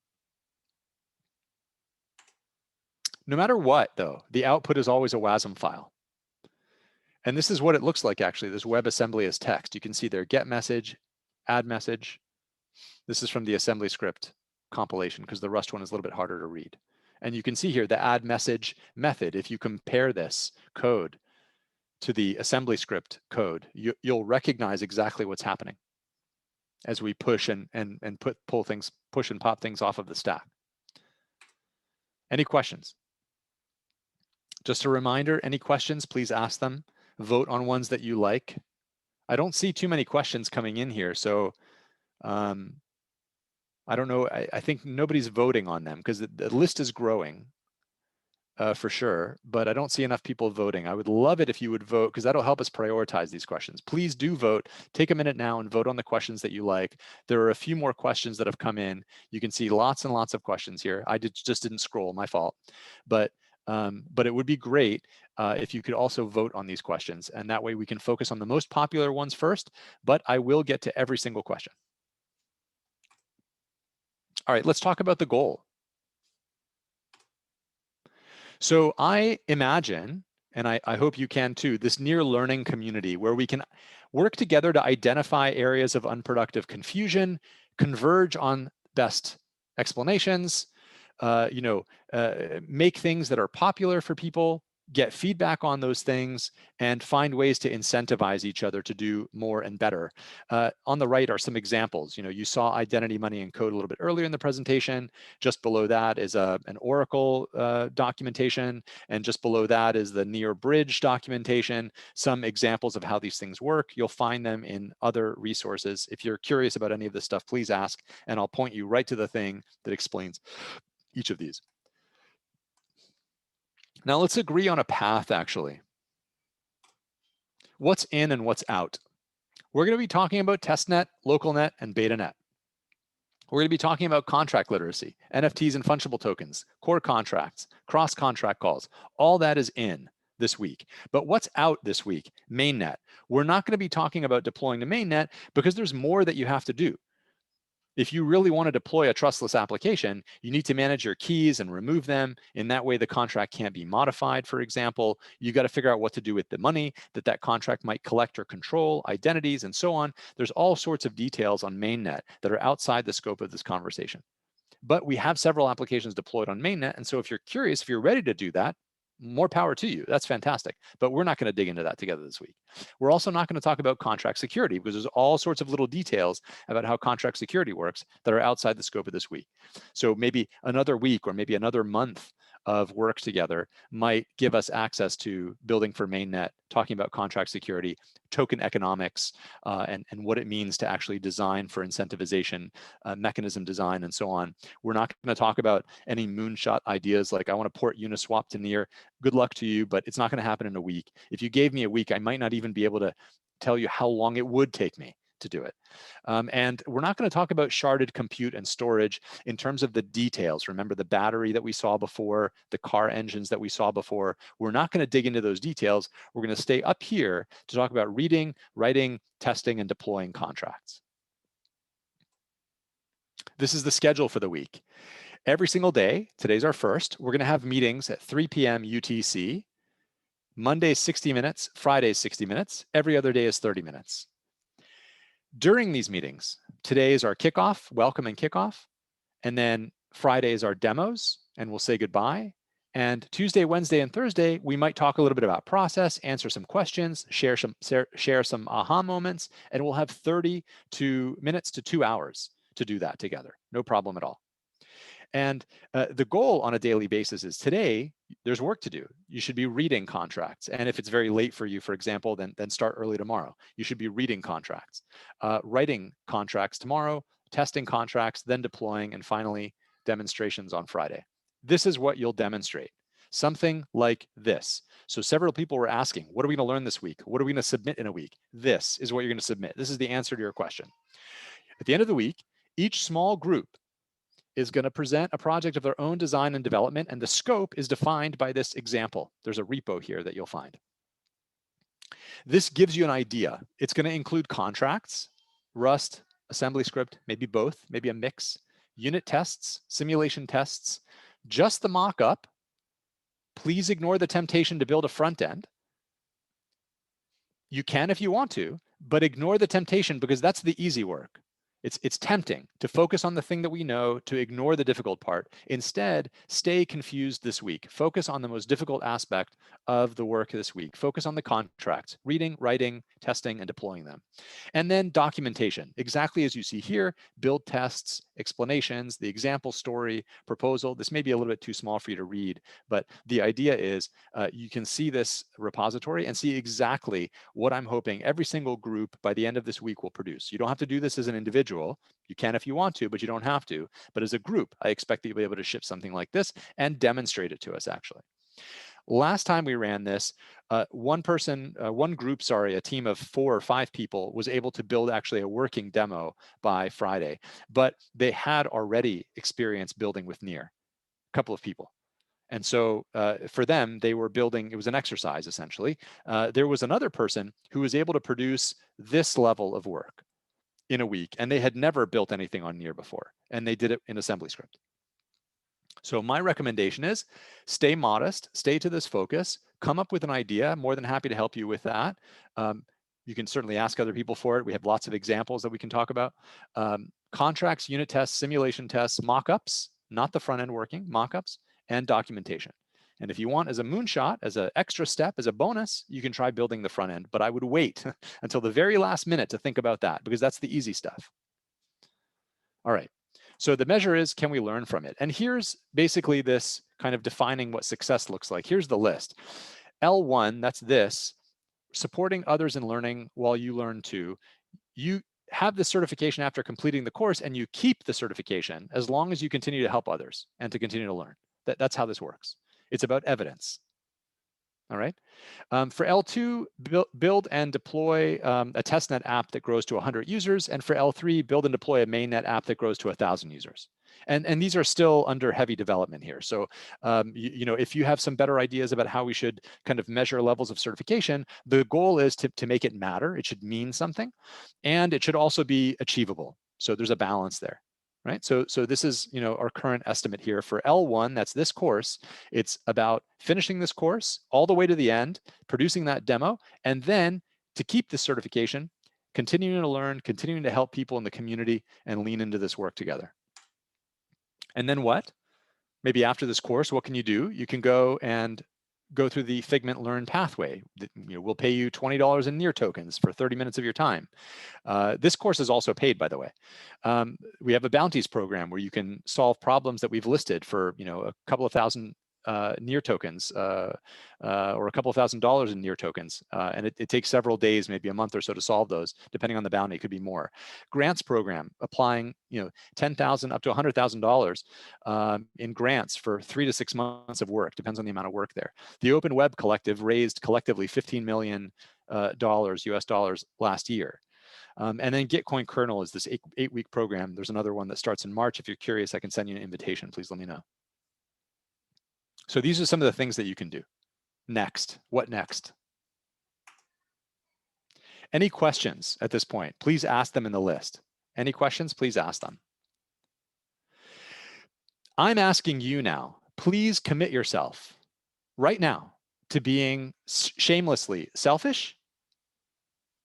No matter what, though, the output is always a WASM file. And this is what it looks like, actually, this WebAssembly as text. You can see there, get message, add message. This is from the AssemblyScript compilation because the Rust one is a little bit harder to read. And you can see here the add message method. If you compare this code to the AssemblyScript code, you'll recognize exactly what's happening as we push and push and pop things off of the stack. Any questions? Just a reminder, any questions, please ask them. Vote on ones that you like. I don't see too many questions coming in here, so I don't know. I think nobody's voting on them because the list is growing for sure, but I don't see enough people voting. I would love it if you would vote because that'll help us prioritize these questions. Please do vote. Take a minute now and vote on the questions that you like. There are a few more questions that have come in. You can see lots and lots of questions here. I just didn't scroll, my fault. But it would be great if you could also vote on these questions, and that way we can focus on the most popular ones first, but I will get to every single question. All right, let's talk about the goal. So I imagine, and I hope you can too, this near learning community where we can work together to identify areas of unproductive confusion, converge on best explanations, make things that are popular for people, get feedback on those things, and find ways to incentivize each other to do more and better. On the right are some examples. You saw identity, money, and code a little bit earlier in the presentation. Just below that is an Oracle documentation, and just below that is the near bridge documentation, some examples of how these things work. You'll find them in other resources. If you're curious about any of this stuff, please ask, and I'll point you right to the thing that explains each of these. Now let's agree on a path, actually. What's in and what's out? We're going to be talking about testnet, localnet, and betanet. We're going to be talking about contract literacy, NFTs and fungible tokens, core contracts, cross-contract calls. All that is in this week. But what's out this week? Mainnet. We're not going to be talking about deploying to mainnet because there's more that you have to do. If you really want to deploy a trustless application, you need to manage your keys and remove them. In that way, the contract can't be modified, for example. You got to figure out what to do with the money that contract might collect or control, identities, and so on. There's all sorts of details on mainnet that are outside the scope of this conversation. But we have several applications deployed on mainnet. And so if you're curious, if you're ready to do that, more power to you. That's fantastic. But we're not going to dig into that together this week. We're also not going to talk about contract security because there's all sorts of little details about how contract security works that are outside the scope of this week. So maybe another week or maybe another month of work together might give us access to building for mainnet, talking about contract security, token economics, and what it means to actually design for incentivization, mechanism design, and so on. We're not going to talk about any moonshot ideas like I want to port Uniswap to Near. Good luck to you, but it's not going to happen in a week. If you gave me a week, I might not even be able to tell you how long it would take me to do it. And we're not going to talk about sharded compute and storage in terms of the details. Remember the battery that we saw before, the car engines that we saw before. We're not going to dig into those details. We're going to stay up here to talk about reading, writing, testing, and deploying contracts. This is the schedule for the week. Every single day, today's our first, we're going to have meetings at 3 p.m. UTC. Monday, 60 minutes, Friday, 60 minutes. Every other day is 30 minutes. During these meetings, today is our kickoff, welcome and kickoff. And then Friday is our demos, and we'll say goodbye. And Tuesday, Wednesday, and Thursday, we might talk a little bit about process, answer some questions, share some aha moments, and we'll have 30 minutes to 2 hours to do that together. No problem at all. And the goal on a daily basis is today, there's work to do. You should be reading contracts. And if it's very late for you, for example, then start early tomorrow. You should be reading contracts, writing contracts tomorrow, testing contracts, then deploying, and finally demonstrations on Friday. This is what you'll demonstrate. Something like this. So several people were asking, what are we going to learn this week? What are we going to submit in a week? This is what you're going to submit. This is the answer to your question. At the end of the week, each small group is going to present a project of their own design and development, and the scope is defined by this example. There's a repo here that you'll find. This gives you an idea. It's going to include contracts, Rust, AssemblyScript, maybe both, maybe a mix, unit tests, simulation tests, just the mock-up. Please ignore the temptation to build a front end. You can if you want to, but ignore the temptation because that's the easy work. It's tempting to focus on the thing that we know, to ignore the difficult part. Instead, stay confused this week. Focus on the most difficult aspect of the work this week. Focus on the contracts, reading, writing, testing, and deploying them. And then documentation, exactly as you see here, build tests, explanations, the example story, proposal. This may be a little bit too small for you to read, but the idea is you can see this repository and see exactly what I'm hoping every single group by the end of this week will produce. You don't have to do this as an individual. You can if you want to, but you don't have to. But as a group, I expect that you'll be able to ship something like this and demonstrate it to us, actually. Last time we ran this, one group, a team of 4 or 5 people was able to build actually a working demo by Friday, but they had already experience building with Near, a couple of people. And so for them, they were building, it was an exercise essentially. There was another person who was able to produce this level of work in a week, and they had never built anything on Near before, and they did it in AssemblyScript. So my recommendation is stay modest, stay to this focus, come up with an idea. I'm more than happy to help you with that. You can certainly ask other people for it. We have lots of examples that we can talk about. Contracts, unit tests, simulation tests, mock-ups, not the front end working, mock-ups, and documentation. And if you want as a moonshot, as an extra step, as a bonus, you can try building the front end, but I would wait until the very last minute to think about that because that's the easy stuff. All right, so the measure is, can we learn from it? And here's basically this kind of defining what success looks like. Here's the list. L1, that's this, supporting others in learning while you learn too. You have the certification after completing the course and you keep the certification as long as you continue to help others and to continue to learn. That's how this works. It's about evidence. All right. For L2, build and deploy a testnet app that grows to 100 users. And for L3, build and deploy a mainnet app that grows to 1,000 users. And these are still under heavy development here. So, you know, if you have some better ideas about how we should kind of measure levels of certification, the goal is to make it matter. It should mean something. And it should also be achievable. So there's a balance there. Right, so this is, you know, our current estimate here for L1. That's this course. It's about finishing this course all the way to the end, producing that demo, and then to keep this certification, continuing to learn, continuing to help people in the community, and lean into this work together. And then what? Maybe after this course, what can you do? You can go through the Figment Learn pathway. You know, we'll pay you $20 in Near tokens for 30 minutes of your time. This course is also paid, by the way. We have a bounties program where you can solve problems that we've listed for, you know, a couple of thousand Near tokens or a couple of $1,000s in Near tokens. And it takes several days, maybe a month or so to solve those, depending on the bounty. It could be more. Grants program, applying, you know, $10,000 up to $100,000 in grants for 3 to 6 months of work. Depends on the amount of work there. The Open Web Collective raised collectively $15 million US dollars last year. And then Gitcoin Kernel is this 8-week program. There's another one that starts in March. If you're curious, I can send you an invitation. Please let me know. So these are some of the things that you can do. Next, what next? Any questions at this point? Please ask them in the list. Any questions? Please ask them. I'm asking you now, please commit yourself right now to being shamelessly selfish.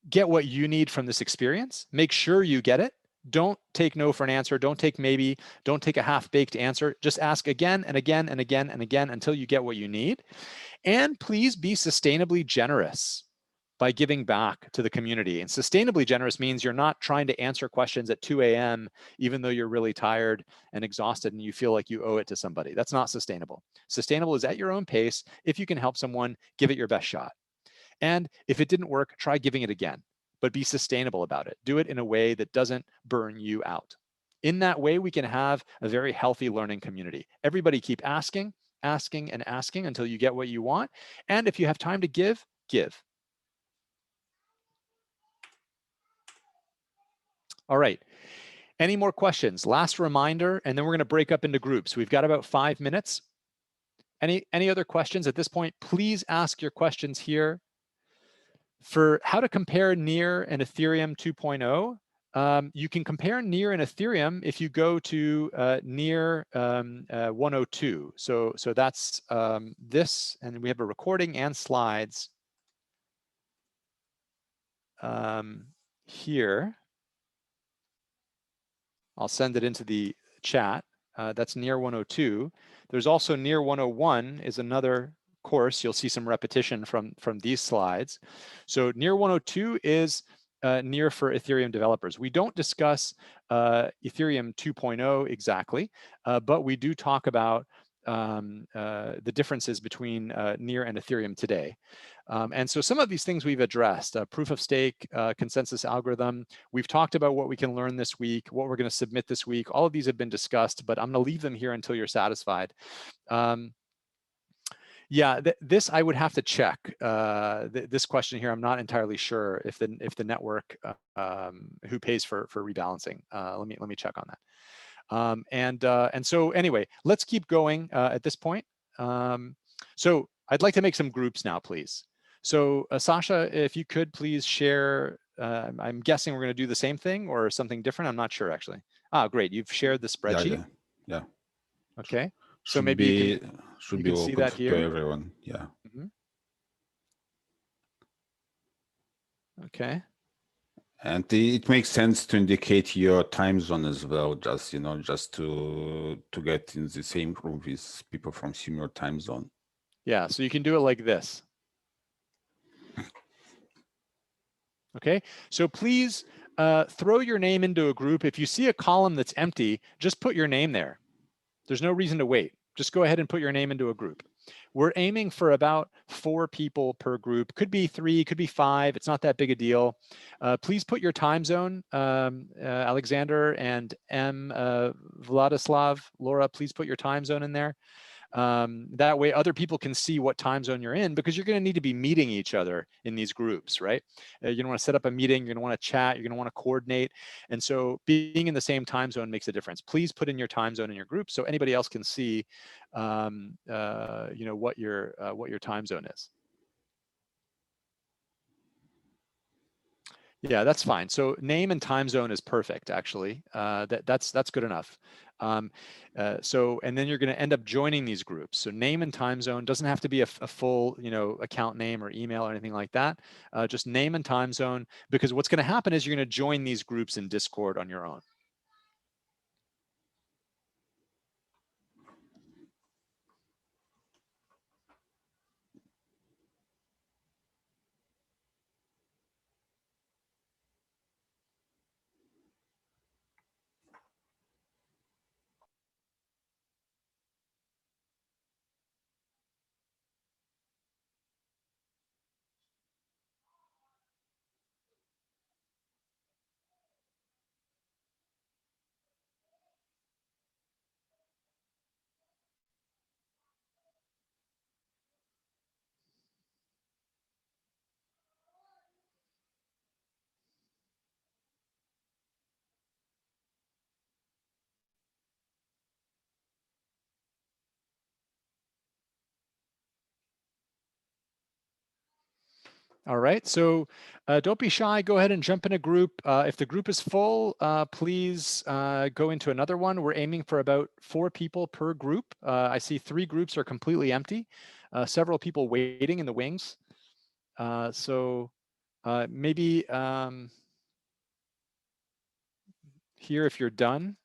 Get what you need from this experience. Make sure you get it. Don't take no for an answer. Don't take maybe. Don't take a half-baked answer. Just ask again and again and again and again until you get what you need. And please be sustainably generous. by giving back to the community. And sustainably generous means you're not trying to answer questions at 2 a.m. even though you're really tired and exhausted and you feel like you owe it to somebody. That's not sustainable. Sustainable is at your own pace. If you can help someone, give it your best shot. And if it didn't work, try giving it again, but be sustainable about it. Do it in a way that doesn't burn you out. In that way, we can have a very healthy learning community. Everybody keep asking, asking, and asking until you get what you want. And if you have time to give, give. All right. Any more questions? Last reminder, and then we're going to break up into groups. We've got about 5 minutes. Any other questions at this point? Please ask your questions here. For how to compare Near and Ethereum 2.0, you can compare Near and Ethereum if you go to Near 102. So that's this, and we have a recording and slides here. I'll send it into the chat. That's Near 102. There's also Near 101 is another course. You'll see some repetition from these slides. So Near 102 is Near for Ethereum developers. We don't discuss Ethereum 2.0 exactly, but we do talk about the differences between Near and Ethereum today. And so some of these things we've addressed, proof of stake, consensus algorithm. We've talked about what we can learn this week, what we're going to submit this week. All of these have been discussed, but I'm going to leave them here until you're satisfied. Yeah, this I would have to check. This question here, I'm not entirely sure if the network who pays for rebalancing. Let me check on that. And so anyway, let's keep going at this point. So I'd like to make some groups now, please. So Sasha, if you could please share, I'm guessing we're going to do the same thing or something different. I'm not sure actually. Great. You've shared the spreadsheet. Yeah. Okay. So maybe you can see that here. To everyone. Yeah. Mm-hmm. Okay. And it makes sense to indicate your time zone as well, just to get in the same room with people from similar time zone. Yeah, so you can do it like this. Okay, so please throw your name into a group. If you see a column that's empty, just put your name there. There's no reason to wait. Just go ahead and put your name into a group. We're aiming for about 4 people per group. Could be 3, could be 5. It's not that big a deal. Please put your time zone, Alexander and Vladislav, Laura, please put your time zone in there. That way other people can see what time zone you're in, because you're going to need to be meeting each other in these groups, right? You're going to want to set up a meeting, you're going to want to chat, you're going to want to coordinate. And so being in the same time zone makes a difference. Please put in your time zone in your group so anybody else can see what your time zone is. Yeah, that's fine. So name and time zone is perfect, actually. That's good enough. And then you're going to end up joining these groups. So name and time zone doesn't have to be a full, account name or email or anything like that. Just name and time zone, because what's going to happen is you're going to join these groups in Discord on your own. All right, so don't be shy. Go ahead and jump in a group. If the group is full, please go into another one. We're aiming for about 4 people per group. I see 3 groups are completely empty. Several people waiting in the wings. So maybe here, if you're done.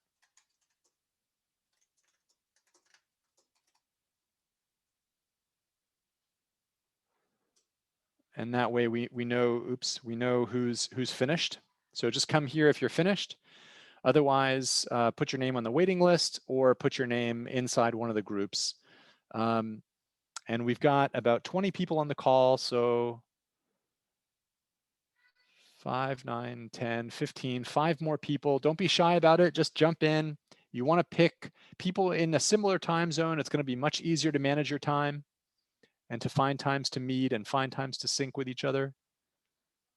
And that way we know, oops, we know who's finished. So just come here if you're finished. Otherwise, put your name on the waiting list or put your name inside one of the groups. And we've got about 20 people on the call. So 5, 9, 10, 15, 5 more people. Don't be shy about it. Just jump in. You want to pick people in a similar time zone. It's going to be much easier to manage your time and to find times to meet and find times to sync with each other.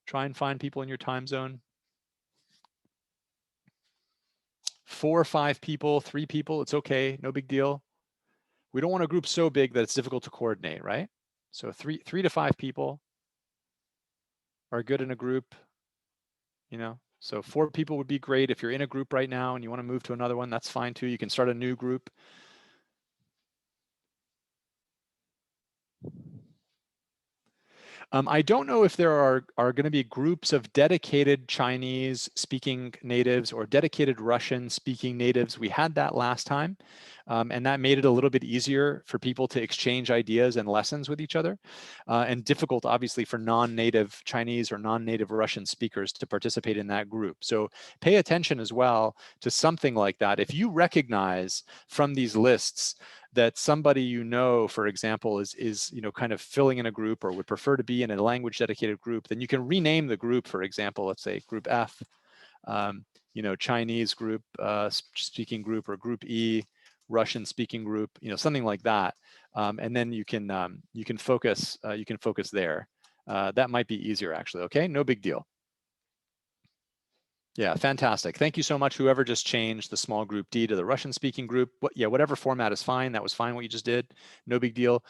Try and find people in your time zone. 4 or 5 people, 3 people, it's okay, no big deal. We don't want a group so big that it's difficult to coordinate, right? So 3 to 5 people are good in a group, you know. So 4 people would be great. If you're in a group right now and you want to move to another one, that's fine too. You can start a new group. I don't know if there are going to be groups of dedicated Chinese speaking natives or dedicated Russian speaking natives. We had that last time, and that made it a little bit easier for people to exchange ideas and lessons with each other, and difficult, obviously, for non-native Chinese or non-native Russian speakers to participate in that group. So pay attention as well to something like that. If you recognize from these lists that somebody you know, for example, is you know, kind of filling in a group or would prefer to be in a language dedicated group, then you can rename the group. For example, let's say group F, you know, Chinese group speaking group, or group E, Russian speaking group, you know, something like that. And then you can focus there. That might be easier, actually. Okay, no big deal. Yeah, fantastic. Thank you so much, whoever just changed the small group D to the Russian speaking group. Yeah, whatever format is fine. That was fine what you just did. No big deal.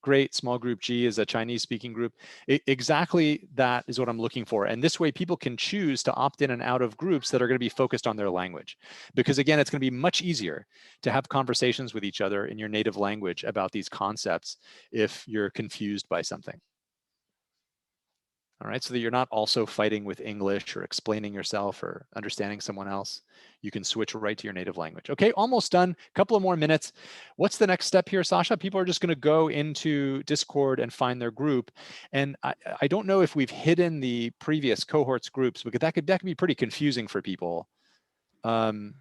Great. Small group G is a Chinese speaking group. Exactly that is what I'm looking for. And this way people can choose to opt in and out of groups that are going to be focused on their language. Because again, it's going to be much easier to have conversations with each other in your native language about these concepts if you're confused by something. All right, so that you're not also fighting with English or explaining yourself or understanding someone else. You can switch right to your native language. Okay, almost done. A couple of more minutes. What's the next step here, Sasha? People are just going to go into Discord and find their group. And I don't know if we've hidden the previous cohorts groups, because that could be pretty confusing for people. There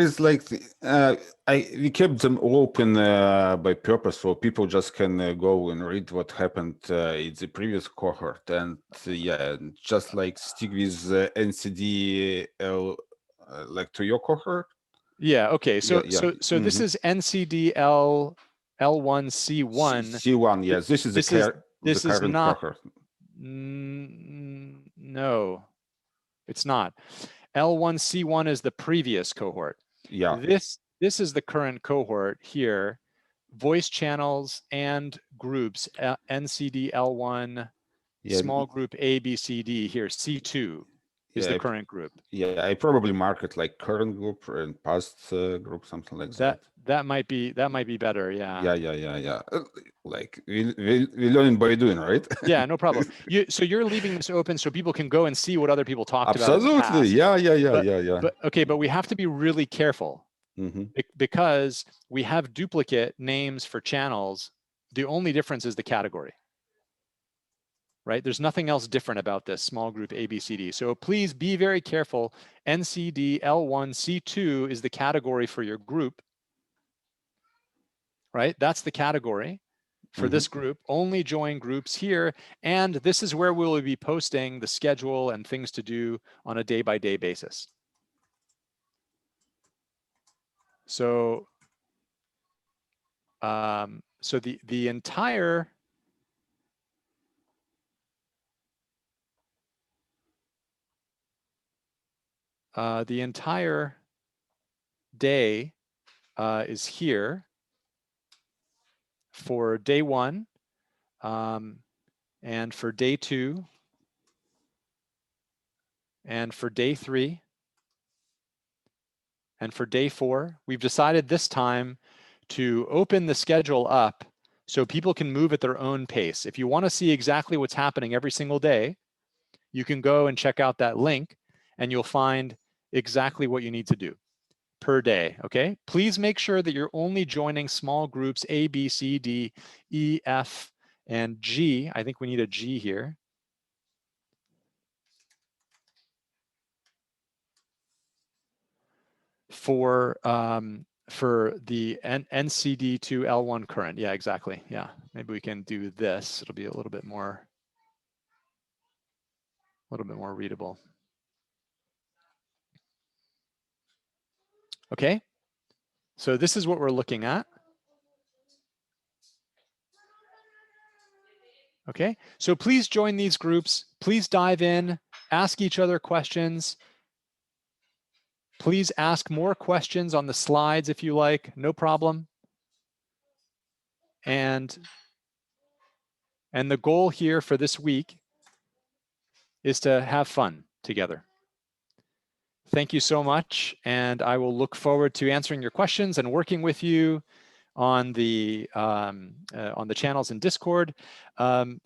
is like we kept them open by purpose, so people just can go and read what happened in the previous cohort, and yeah, just like stick with NCD like to your cohort. Yeah. Okay. So yeah. This is NCD L1C1. C1. Yes, this is the current not. cohort. No, it's not. L1C1 is the previous cohort. Yeah. This is the current cohort here. Voice channels and groups, NCD L1, small group A, B, C, D here, C2 is the current group. Yeah, I probably mark it like current group and past group, something like that. That might be better, yeah. Yeah. Like we learn by doing, right? Yeah, no problem. So you're leaving this open so people can go and see what other people talked about in the past. Absolutely, yeah. But we have to be really careful. Because we have duplicate names for channels. The only difference is the category, right? There's nothing else different about this small group ABCD. So please be very careful. NCD L1C2 is the category for your group, right? That's the category for this group. Only join groups here. And this is where we will be posting the schedule and things to do on a day-by-day basis. So the entire day is here for day 1, and for day 2, and for day 3, and for day 4. We've decided this time to open the schedule up so people can move at their own pace. If you want to see exactly what's happening every single day, you can go and check out that link and you'll find exactly what you need to do per day, okay? Please make sure that you're only joining small groups A, B, C, D, E, F, And G, I think we need a G here. For the NCD to L1 current. Yeah, exactly. Yeah, maybe we can do this. It'll be a little bit more readable. Okay, so this is what we're looking at. Okay, so please join these groups. Please dive in, ask each other questions. Please ask more questions on the slides if you like, no problem. And the goal here for this week is to have fun together. Thank you so much, and I will look forward to answering your questions and working with you on the channels in Discord.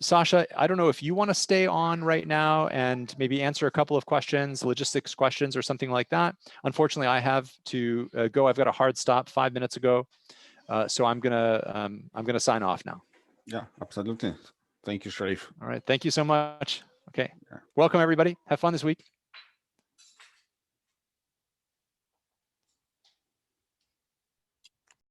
Sasha, I don't know if you want to stay on right now and maybe answer a couple of questions, logistics questions or something like that. Unfortunately, I have to go. I've got a hard stop 5 minutes ago, so I'm gonna sign off now. Yeah, absolutely. Thank you, Sharif. All right, thank you so much. Okay, welcome everybody. Have fun this week.